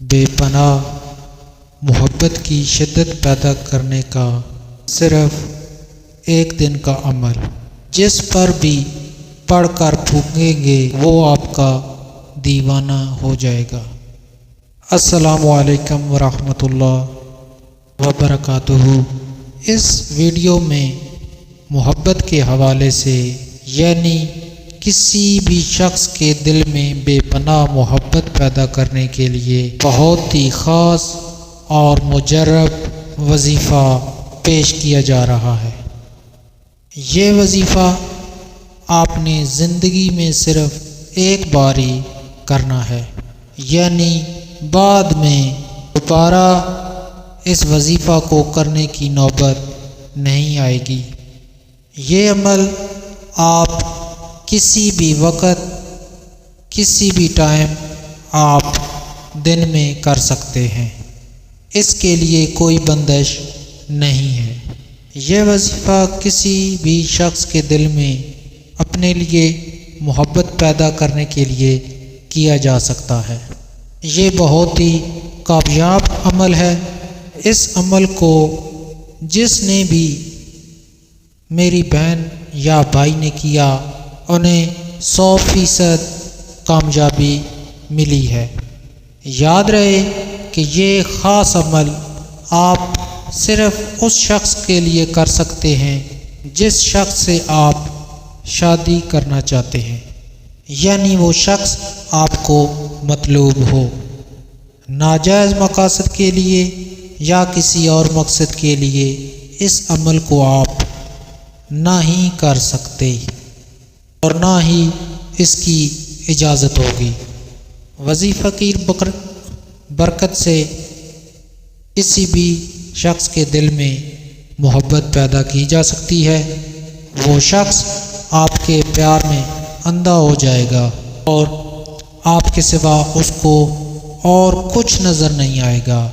بے پناہ محبت کی شدت پیدا کرنے کا صرف ایک دن کا عمل، جس پر بھی پڑھ کر پھونکیں گے وہ آپ کا دیوانہ ہو جائے گا۔ السلام علیکم ورحمۃ اللہ وبرکاتہ۔ اس ویڈیو میں محبت کے حوالے سے، یعنی کسی بھی شخص کے دل میں بے پناہ محبت پیدا کرنے کے لیے بہت ہی خاص اور مجرب وظیفہ پیش کیا جا رہا ہے۔ یہ وظیفہ آپ نے زندگی میں صرف ایک بار ہی کرنا ہے، یعنی بعد میں دوبارہ اس وظیفہ کو کرنے کی نوبت نہیں آئے گی۔ یہ عمل آپ کسی بھی وقت، کسی بھی ٹائم آپ دن میں کر سکتے ہیں، اس کے لیے کوئی بندش نہیں ہے۔ یہ وظیفہ کسی بھی شخص کے دل میں اپنے لیے محبت پیدا کرنے کے لیے کیا جا سکتا ہے۔ یہ بہت ہی کامیاب عمل ہے۔ اس عمل کو جس نے بھی میری بہن یا بھائی نے کیا، انہیں 100% کامیابی ملی ہے۔ یاد رہے کہ یہ خاص عمل آپ صرف اس شخص کے لیے کر سکتے ہیں جس شخص سے آپ شادی کرنا چاہتے ہیں، یعنی وہ شخص آپ کو مطلوب ہو۔ ناجائز مقاصد کے لیے یا کسی اور مقصد کے لیے اس عمل کو آپ نہ ہی کر سکتے اور نہ ہی اس کی اجازت ہوگی۔ وظیفہ کی برکت سے کسی بھی شخص کے دل میں محبت پیدا کی جا سکتی ہے۔ وہ شخص آپ کے پیار میں اندھا ہو جائے گا اور آپ کے سوا اس کو اور کچھ نظر نہیں آئے گا،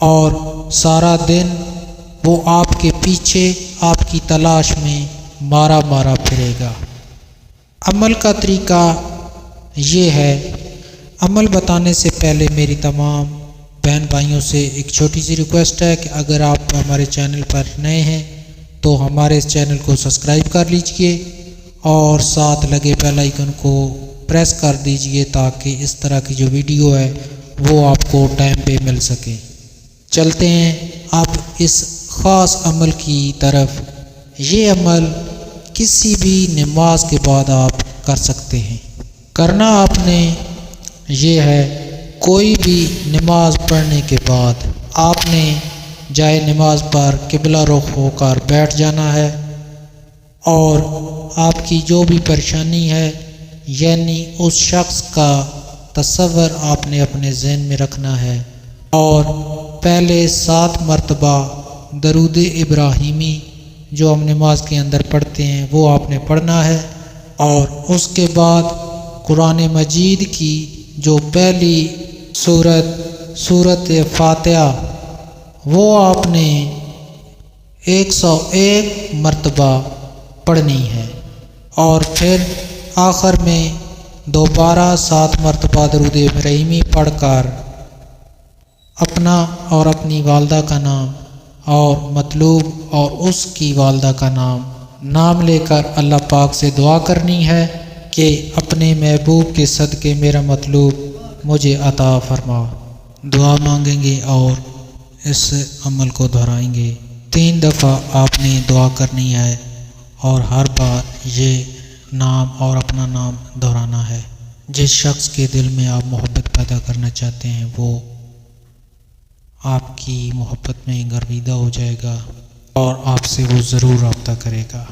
اور سارا دن وہ آپ کے پیچھے آپ کی تلاش میں مارا پھرے گا۔ عمل کا طریقہ یہ ہے۔ عمل بتانے سے پہلے میری تمام بہن بھائیوں سے ایک چھوٹی سی ریکویسٹ ہے کہ اگر آپ ہمارے چینل پر نئے ہیں تو ہمارے اس چینل کو سبسکرائب کر لیجئے اور ساتھ لگے بیل آئیکن کو پریس کر دیجئے تاکہ اس طرح کی جو ویڈیو ہے وہ آپ کو ٹائم پہ مل سکے۔ چلتے ہیں اب اس خاص عمل کی طرف۔ یہ عمل کسی بھی نماز کے بعد آپ کر سکتے ہیں۔ کرنا آپ نے یہ ہے، کوئی بھی نماز پڑھنے کے بعد آپ نے جائے نماز پر قبلہ رخ ہو کر بیٹھ جانا ہے، اور آپ کی جو بھی پریشانی ہے، یعنی اس شخص کا تصور آپ نے اپنے ذہن میں رکھنا ہے، اور پہلے 7 مرتبہ درود ابراہیمی جو ہم نماز کے اندر پڑھتے ہیں وہ آپ نے پڑھنا ہے، اور اس کے بعد قرآن مجید کی جو پہلی سورت فاتحہ وہ آپ نے 101 مرتبہ پڑھنی ہے، اور پھر آخر میں دوبارہ 7 مرتبہ درود ابراہیمی پڑھ کر اپنا اور اپنی والدہ کا نام اور مطلوب اور اس کی والدہ کا نام لے کر اللہ پاک سے دعا کرنی ہے کہ اپنے محبوب کے صدقے میرا مطلوب مجھے عطا فرما۔ دعا مانگیں گے اور اس عمل کو دہرائیں گے۔ 3 دفعہ آپ نے دعا کرنی ہے، اور ہر بار یہ نام اور اپنا نام دہرانا ہے۔ جس شخص کے دل میں آپ محبت پیدا کرنا چاہتے ہیں وہ آپ کی محبت میں گرویدہ ہو جائے گا اور آپ سے وہ ضرور رابطہ کرے گا۔